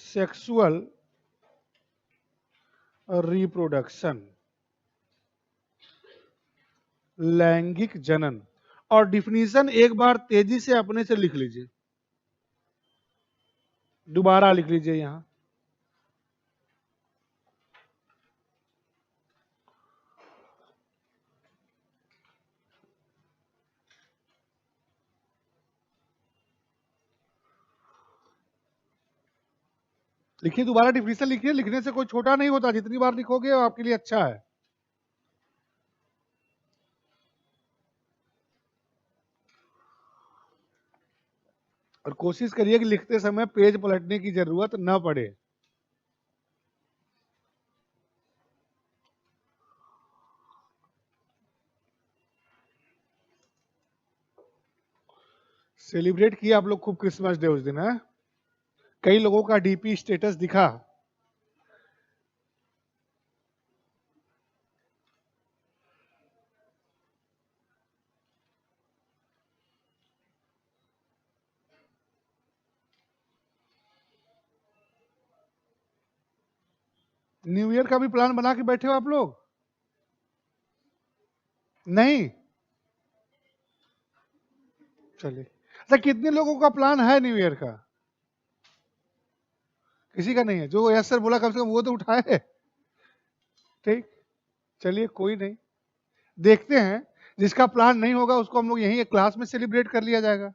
Sexual reproduction, लैंगिक जनन। और डिफिनीशन एक बार तेजी से अपने से लिख लीजिए, दोबारा लिख लीजिए यहां। लिखिए, दोबारा डिफिनीशन लिखिए, लिखने से कोई छोटा नहीं होता, जितनी बार लिखोगे वो आपके लिए अच्छा है। और कोशिश करिए कि लिखते समय पेज पलटने की जरूरत न पड़े। सेलिब्रेट किया आप लोग खूब क्रिसमस डे उस दिन है? कई लोगों का डीपी स्टेटस दिखा। न्यू ईयर का भी प्लान बना के बैठे हो आप लोग? नहीं? चलिए, अच्छा कितने लोगों का प्लान है न्यू ईयर का? किसी का नहीं है? जो यस सर बोला कम से कम वो तो उठाए। ठीक, चलिए कोई नहीं, देखते हैं। जिसका प्लान नहीं होगा उसको हम लोग यहीं एक क्लास में सेलिब्रेट कर लिया जाएगा।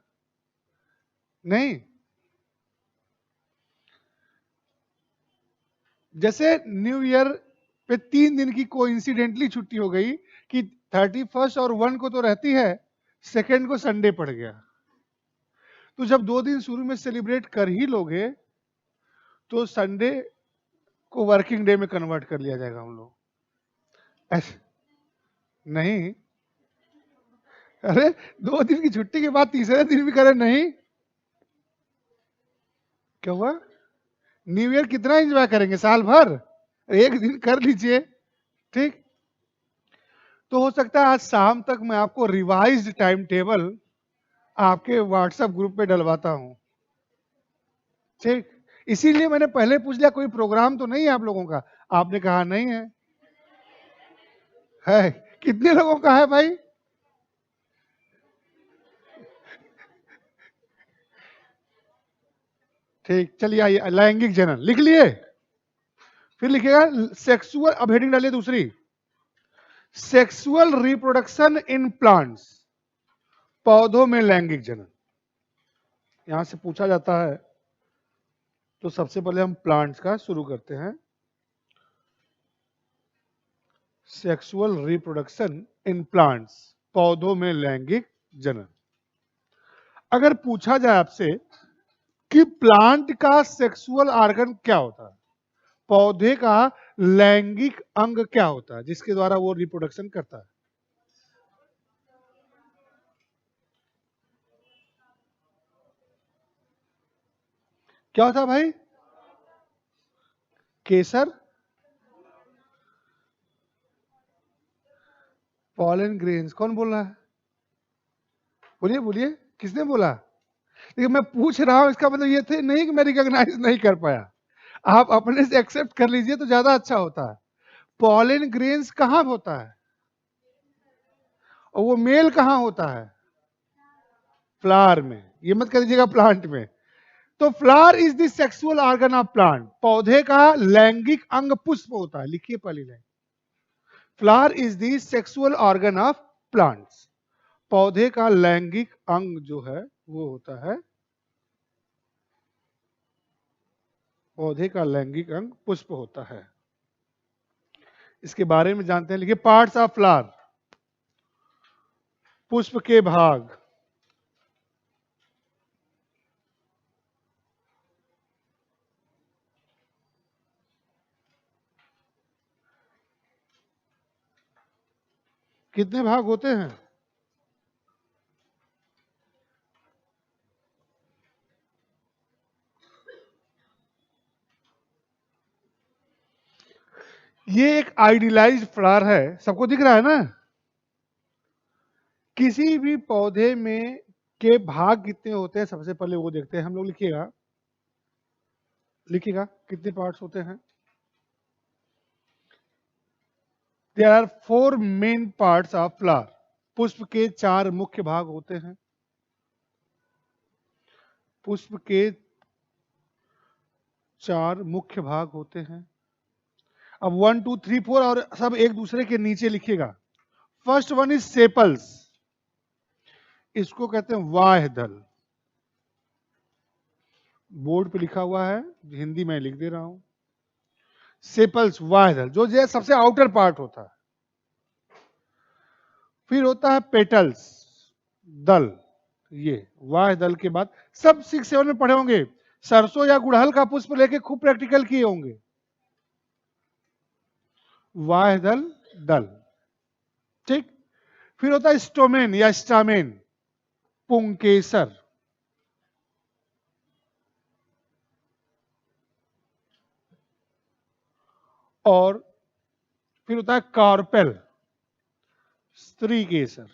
नहीं, जैसे न्यू ईयर पे 3 दिन की कोइंसिडेंटली छुट्टी हो गई कि 31 और 1 को तो रहती है, सेकेंड को संडे पड़ गया, तो जब 2 दिन शुरू में सेलिब्रेट कर ही लोगे तो संडे को वर्किंग डे में कन्वर्ट कर लिया जाएगा हम लोग। ऐसे नहीं, अरे 2 दिन की छुट्टी के बाद तीसरे दिन भी करें? नहीं, क्या हुआ? न्यू ईयर कितना एंजॉय करेंगे, साल भर? एक दिन कर लीजिए। ठीक, तो हो सकता है आज शाम तक मैं आपको रिवाइज्ड टाइम टेबल आपके व्हाट्सएप ग्रुप पे डलवाता हूं। ठीक, इसीलिए मैंने पहले पूछ लिया कोई प्रोग्राम तो नहीं है आप लोगों का, आपने कहा नहीं है। है, कितने लोगों का है भाई? ठीक, चलिए आइए, लैंगिक जनन लिख लिए, फिर लिखिएगा सेक्सुअल, अब हेडिंग डालिए दूसरी, सेक्सुअल रिप्रोडक्शन इन प्लांट्स, पौधों में लैंगिक जनन। यहां से पूछा जाता है, तो सबसे पहले हम प्लांट्स का शुरू करते हैं। सेक्सुअल रिप्रोडक्शन इन प्लांट्स, पौधों में लैंगिक जनन। अगर पूछा जाए आपसे कि प्लांट का सेक्सुअल ऑर्गन क्या होता है, पौधे का लैंगिक अंग क्या होता है जिसके द्वारा वो रिप्रोडक्शन करता है, क्या होता है भाई? केसर, पॉलन ग्रेन्स। कौन बोल रहा है? बोलिए बोलिए, किसने बोला? लेकिन मैं पूछ रहा हूं, इसका मतलब ये थे नहीं कि मैं रिकॉग्नाइज नहीं कर पाया। आप अपने से एक्सेप्ट कर लीजिए तो ज्यादा अच्छा होता है। पॉलन ग्रेन्स कहां होता है, और वो मेल कहां होता है? फ्लावर में, ये मत कर दीजिएगा प्लांट में। तो flower is the sexual organ of plant, पौधे का लैंगिक अंग पुष्प होता है। लिखिए पहली line, flower is the sexual organ of plants, पौधे का लैंगिक अंग जो है वो होता है, पौधे का लैंगिक अंग पुष्प होता है। इसके बारे में जानते हैं, लिखिए पार्ट्स ऑफ फ्लावर, पुष्प के भाग। कितने भाग होते हैं? ये एक आइडियलाइज्ड फ्लावर है, सबको दिख रहा है ना? किसी भी पौधे में के भाग कितने होते हैं सबसे पहले वो देखते हैं हम लोग। लिखिएगा लिखिएगा कितने पार्ट्स होते हैं। There are 4 main parts of flower. पुष्प के 4 मुख्य भाग होते हैं। पुष्प के 4 मुख्य भाग होते हैं। अब 1 2 3 4 और सब एक दूसरे के नीचे लिखिएगा। फर्स्ट वन इज सेपल्स, इसको कहते हैं वाह्यदल। बोर्ड पे लिखा हुआ है, हिंदी में लिख दे रहा हूं। सेपल्स वाह्यदल, जो सबसे आउटर पार्ट होता है। फिर होता है पेटल्स, दल। ये वाह्यदल के बाद सब 6 7 में पढ़े होंगे। सरसों या गुड़हल का पुष्प लेके खूब प्रैक्टिकल किए होंगे। वाह्यदल दल, ठीक। फिर होता है स्टोमेन या स्टामेन, पुंकेसर। और फिर होता है कार्पेल, स्त्री केसर।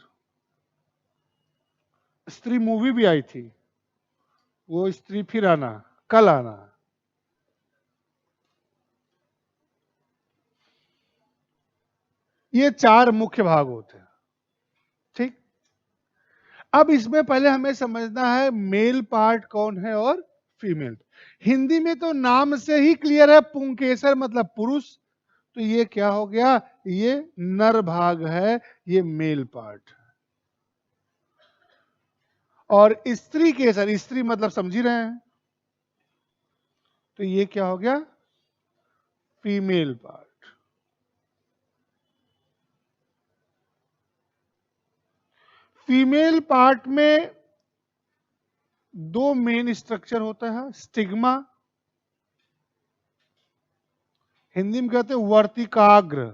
स्त्री मूवी भी आई थी, वो स्त्री फिर आना, कल आना। ये 4 मुख्य भाग होते हैं, ठीक। अब इसमें पहले हमें समझना है मेल पार्ट कौन है और फीमेल। हिंदी में तो नाम से ही क्लियर है, पुंकेसर मतलब पुरुष। तो ये क्या हो गया, ये नर भाग है, ये मेल पार्ट। और स्त्री केसर, स्त्री मतलब समझ ही रहे हैं, तो ये क्या हो गया, फीमेल पार्ट। फीमेल पार्ट में 2 मेन स्ट्रक्चर होता है। स्टिग्मा, हिंदी में कहते हैं वर्तिकाग्र।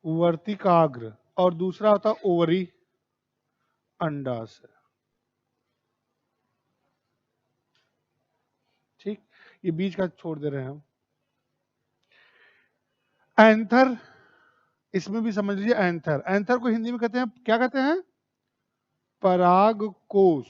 वर्तिकाग्र। और दूसरा होता है ओवरी, अंडाशय, ठीक। ये बीच का छोड़ दे रहे हैं हम। एंथर, इसमें भी समझ लीजिए एंथर। एंथर को हिंदी में कहते हैं, क्या कहते हैं, परागकोश।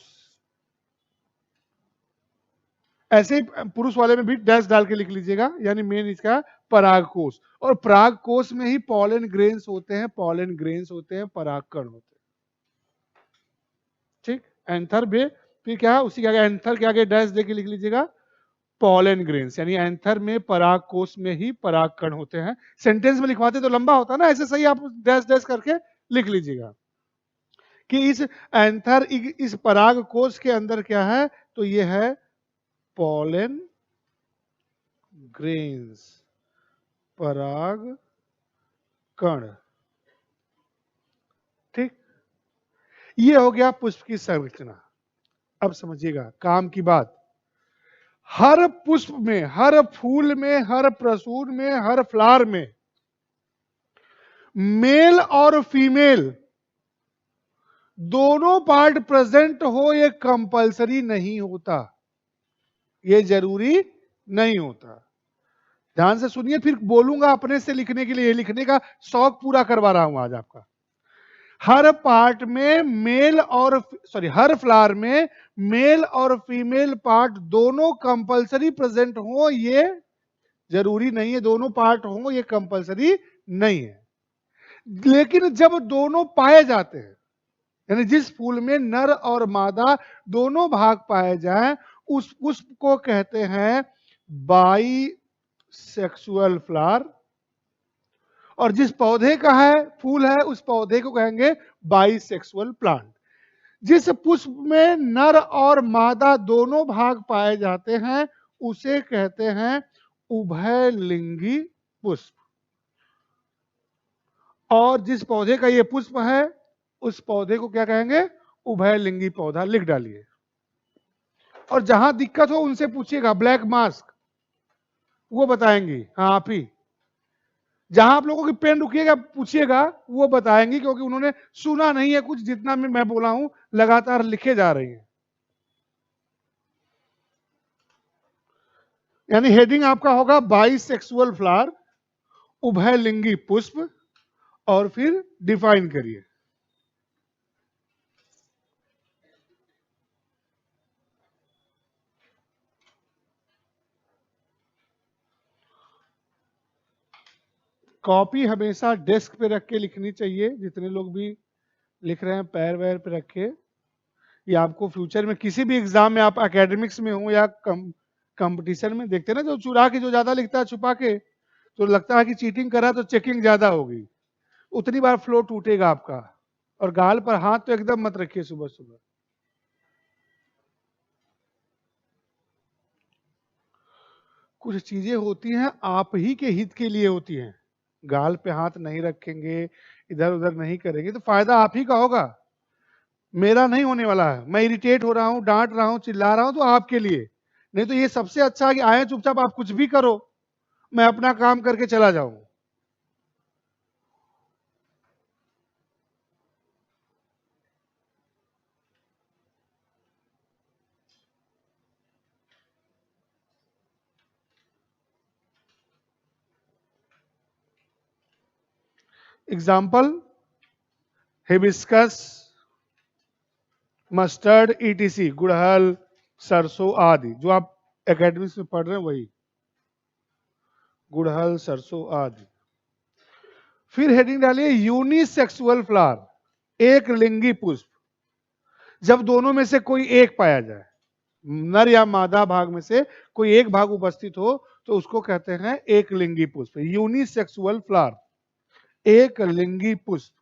ऐसे ही पुरुष वाले में भी डैश डाल के लिख लीजिएगा, यानी मेन इसका परागकोश। और परागकोश में ही पॉलन ग्रेन्स होते हैं, पॉलन ग्रेन्स होते हैं, परागकण होते हैं, ठीक। एंथर बे, फिर क्या है उसी के आगे, एंथर के आगे डैश दे के लिख लीजिएगा पॉलन ग्रेन्स, यानी एंथर में परागकोश में ही परागकण होते हैं। सेंटेंस में लिखवाते तो लंबा होता ना, ऐसे सही आप डैश डैश करके लिख लीजिएगा कि इस एंथर, इस परागकोश के अंदर क्या है, तो ये है पॉलन ग्रेन्स, पराग कण, ठीक। ये हो गया पुष्प की संरचना। अब समझिएगा काम की बात। हर पुष्प में, हर फूल में, हर प्रसून में, हर फ्लावर में मेल और फीमेल दोनों पार्ट प्रेजेंट हो, ये कंपलसरी नहीं होता, ये जरूरी नहीं होता। ध्यान से सुनिए, फिर बोलूंगा अपने से लिखने के लिए, लिखने का शौक पूरा करवा रहा हूं आज आपका। हर पार्ट में मेल और हर फ्लावर में मेल और फीमेल पार्ट दोनों कंपलसरी प्रेजेंट हो, ये जरूरी नहीं है। दोनों पार्ट हो, ये कंपलसरी नहीं है। लेकिन जब दोनों पाए जाते हैं, यानी जिस फूल में नर और मादा दोनों भाग पाए जाएं, उस पुष्प को कहते हैं बाई सेक्सुअल फ्लावर। और जिस पौधे का है, फूल है, उस पौधे को कहेंगे बाईसेक्सुअल प्लांट। जिस पुष्प में नर और मादा दोनों भाग पाए जाते हैं, उसे कहते हैं उभयलिंगी पुष्प। और जिस पौधे का ये पुष्प है, उस पौधे को क्या कहेंगे, उभयलिंगी पौधा। लिख डालिए। और जहां दिक्कत हो उनसे पूछिएगा, ब्लैक मास्क वो बताएंगी, हाँ आप ही। जहां आप लोगों की पेन रुकिएगा पूछिएगा, वो बताएंगी, क्योंकि उन्होंने सुना नहीं है कुछ, जितना मैं बोला हूं लगातार लिखे जा रही हैं। यानी हेडिंग आपका होगा बाईसेक्सुअल फ्लावर, उभयलिंगी पुष्प, और फिर डिफाइन करिए। कॉपी हमेशा डेस्क पे रख के लिखनी चाहिए। जितने लोग भी लिख रहे हैं पैर वैर पे रख के, ये आपको फ्यूचर में किसी भी एग्जाम में, आप एकेडमिक्स में हो या कंपटीशन में, देखते हैं ना जो चुरा के जो ज्यादा लिखता है छुपा के, तो लगता है कि चीटिंग करा तो चेकिंग ज्यादा होगी, उतनी बार फ्लो टूटेगा आपका। और गाल पर हाथ तो एकदम मत रखिए सुबह सुबह। कुछ चीजें होती हैं आप ही के हित के लिए होती हैं। गाल पे हाथ नहीं रखेंगे, इधर उधर नहीं करेंगे तो फायदा आप ही का होगा, मेरा नहीं होने वाला है। मैं इरिटेट हो रहा हूं, डांट रहा हूं, चिल्ला रहा हूं तो आपके लिए। नहीं तो ये सबसे अच्छा है कि आए चुपचाप आप कुछ भी करो, मैं अपना काम करके चला जाऊं। एग्जाम्पल, हिबिस्कस, मस्टर्ड, ईटीसी, गुड़हल, सरसों आदि, जो आप एकेडमिक्स में पढ़ रहे हैं वही, गुड़हल, सरसों आदि। फिर हेडिंग डालिए यूनिसेक्सुअल फ्लावर, एक लिंगी पुष्प। जब दोनों में से कोई एक पाया जाए, नर या मादा भाग में से कोई एक भाग उपस्थित हो, तो उसको कहते हैं एक लिंगी पुष्प, यूनिसेक्सुअल फ्लावर, एक लिंगी पुष्प।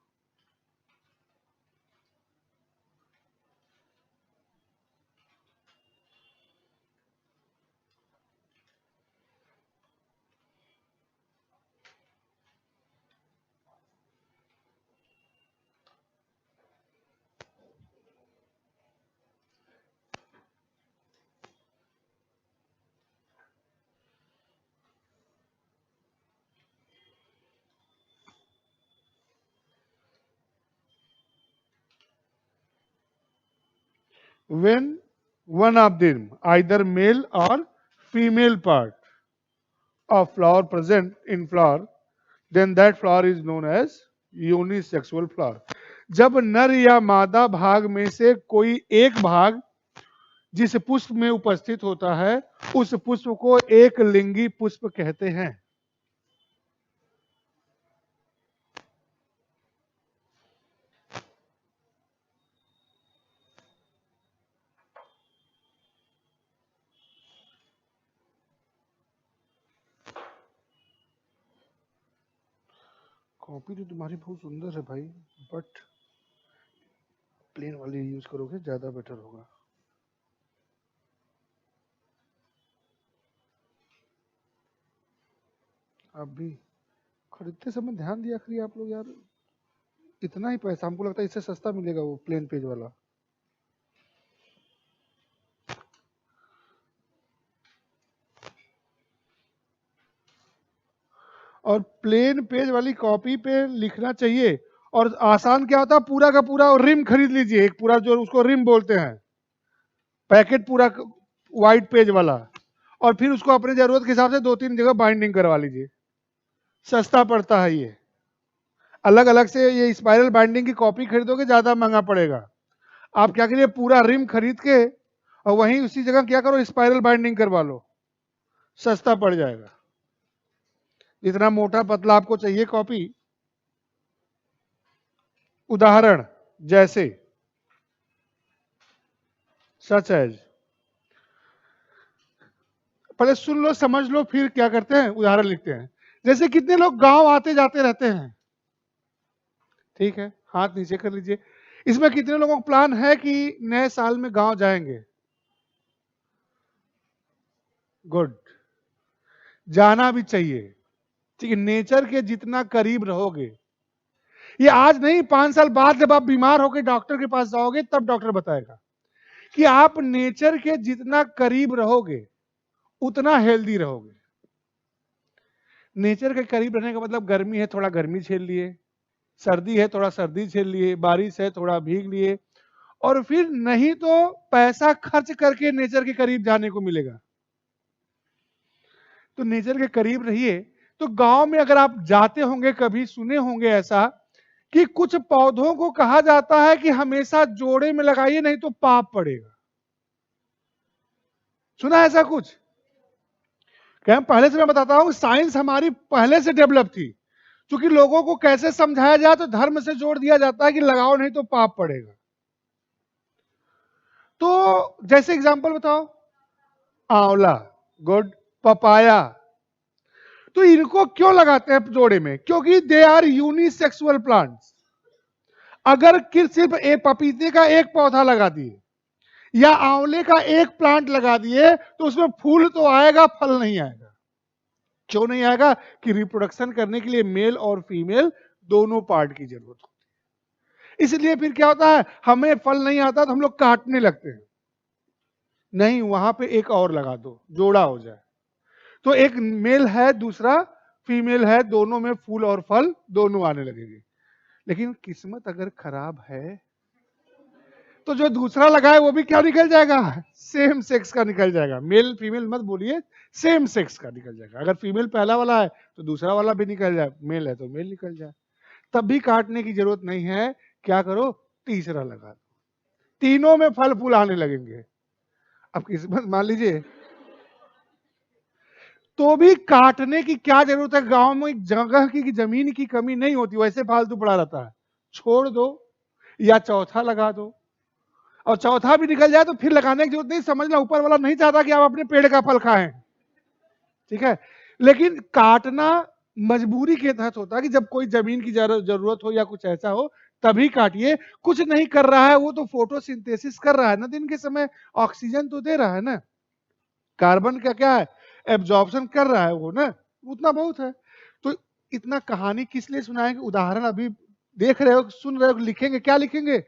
When one of them, either male or female part of flower present in flower, then that flower is known as unisexual flower. जब नर या मादा भाग में से कोई एक भाग जिस पुष्प में उपस्थित होता है, उस पुष्प को एक लिंगी पुष्प कहते हैं। कॉपी तो तुम्हारी बहुत सुंदर है भाई, बट प्लेन वाली यूज करोगे ज्यादा बेटर होगा। आप भी खरीदते समय ध्यान दिया करिए आप लोग यार, इतना ही पैसा, हमको लगता है इससे सस्ता मिलेगा वो प्लेन पेज वाला। और प्लेन पेज वाली कॉपी पे लिखना चाहिए। और आसान क्या होता है, पूरा का पूरा रिम खरीद लीजिए, एक पूरा जो उसको रिम बोलते हैं, पैकेट पूरा वाइट पेज वाला, और फिर उसको अपनी जरूरत के हिसाब से 2-3 जगह बाइंडिंग करवा लीजिए, सस्ता पड़ता है ये। अलग अलग से ये स्पाइरल बाइंडिंग की कॉपी खरीदोगे ज्यादा महंगा पड़ेगा। आप क्या करिए, पूरा रिम खरीद के और वहीं उसी जगह क्या करो, स्पाइरल बाइंडिंग करवा लो, सस्ता पड़ जाएगा। जितना मोटा पतला आपको चाहिए कॉपी, उदाहरण जैसे सच एज, पहले सुन लो समझ लो फिर क्या करते हैं, उदाहरण लिखते हैं। जैसे कितने लोग गांव आते जाते रहते हैं, ठीक है, हाथ नीचे कर लीजिए। इसमें कितने लोगों का प्लान है कि नए साल में गांव जाएंगे? गुड, जाना भी चाहिए, ठीक है। नेचर के जितना करीब रहोगे, ये आज नहीं 5 साल बाद जब आप बीमार होकर डॉक्टर के पास जाओगे तब डॉक्टर बताएगा कि आप नेचर के जितना करीब रहोगे उतना हेल्दी रहोगे। नेचर के करीब रहने का मतलब, गर्मी है थोड़ा गर्मी झेल लिए, सर्दी है थोड़ा सर्दी झेल लिए, बारिश है थोड़ा भीग लिए, और फिर नहीं तो पैसा खर्च करके नेचर के करीब जाने को मिलेगा। तो नेचर के करीब रहिए। तो गांव में अगर आप जाते होंगे, कभी सुने होंगे ऐसा कि कुछ पौधों को कहा जाता है कि हमेशा जोड़े में लगाइए नहीं तो पाप पड़ेगा। सुना ऐसा कुछ? क्या पहले से मैं बताता हूं, साइंस हमारी पहले से डेवलप थी। क्योंकि लोगों को कैसे समझाया जाए, तो धर्म से जोड़ दिया जाता है कि लगाओ नहीं तो पाप पड़ेगा। तो जैसे एग्जांपल बताओ, आंवला, गुड, पपाया, तो इनको क्यों लगाते हैं जोड़े में? क्योंकि दे आर यूनिसेक्सुअल प्लांट्स। अगर सिर्फ एक पपीते का एक पौधा लगा दिए या आंवले का एक प्लांट लगा दिए तो उसमें फूल तो आएगा, फल नहीं आएगा। क्यों नहीं आएगा? कि रिप्रोडक्शन करने के लिए मेल और फीमेल दोनों पार्ट की जरूरत होती है। इसलिए फिर क्या होता है, हमें फल नहीं आता तो हम लोग काटने लगते हैं। नहीं, वहां पे एक और लगा दो, जोड़ा हो जाए। तो एक मेल है, दूसरा फीमेल है, दोनों में फूल और फल दोनों आने लगेंगे। लेकिन किस्मत अगर खराब है तो जो दूसरा लगा है वो भी क्या निकल जाएगा? सेम सेक्स का निकल जाएगा। मेल फीमेल मत बोलिए, सेम सेक्स का निकल जाएगा। अगर फीमेल पहला वाला है तो दूसरा वाला भी निकल जाए, मेल है तो मेल निकल जाए। तब भी काटने की जरूरत नहीं है। क्या करो? तीसरा लगा दो, तीनों में फल फूल आने लगेंगे। अब किस्मत मान लीजिए, तो भी काटने की क्या जरूरत है? गांव में जगह की, जमीन की कमी नहीं होती, वैसे फालतू पड़ा रहता है, छोड़ दो या चौथा लगा दो। और चौथा भी निकल जाए तो फिर लगाने की जरूरत नहीं। समझना, ऊपर वाला नहीं चाहता कि आप अपने पेड़ का फल खाएं, ठीक है? लेकिन काटना मजबूरी के तहत होता है कि जब कोई जमीन की जरूरत हो या कुछ ऐसा हो तभी काटिए। कुछ नहीं कर रहा है वो, तो फोटोसिंथेसिस कर रहा है ना, दिन के समय ऑक्सीजन तो दे रहा है ना, कार्बन का क्या है, एब्जॉर्प्शन कर रहा है वो ना, उतना बहुत है। तो इतना कहानी किस लिए सुनाएंगे? उदाहरण अभी देख रहे हो, सुन रहे हो, लिखेंगे क्या लिखेंगे?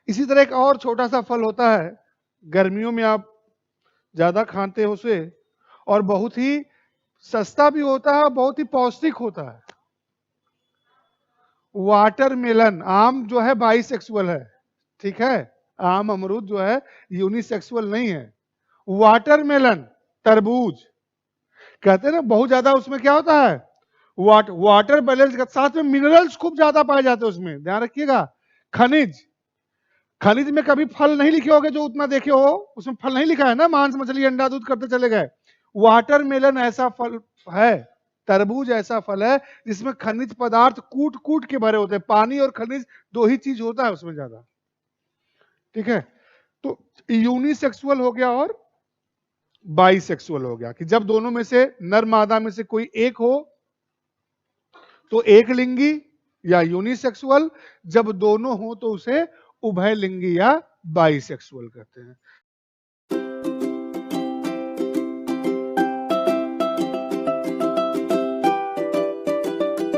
इसी तरह एक और छोटा सा फल होता है, गर्मियों में आप ज्यादा खाते हो उसे, और बहुत ही सस्ता भी होता है, बहुत ही पौष्टिक होता है, वाटरमेलन। आम जो है बाइसेक्सुअल है, ठीक है? आम अमरूद जो है यूनिसेक्सुअल नहीं है। वाटरमेलन, तरबूज, कहते हैं ना बहुत ज्यादा उसमें क्या होता है, वाटर बैलेंस के साथ में मिनरल्स खूब ज्यादा पाए जाते हैं उसमें, ध्यान रखिएगा। खनिज, खनिज में कभी फल नहीं लिखे होगे, जो उतना देखे हो उसमें फल नहीं लिखा है ना, मांस मछली अंडा दूध करते चले गए। वाटरमेलन ऐसा फल है, तरबूज ऐसा फल है जिसमें खनिज पदार्थ कूट कूट के भरे होते हैं। पानी और खनिज दो ही चीज होता है उसमें ज्यादा, ठीक है? तो यूनिसेक्सुअल हो गया और बाइसेक्सुअल हो गया, कि जब दोनों में से नर मादा में से कोई एक हो तो एक लिंगी या यूनिसेक्सुअल, जब दोनों हो तो उसे उभयलिंगी या बाइसेक्सुअल कहते हैं।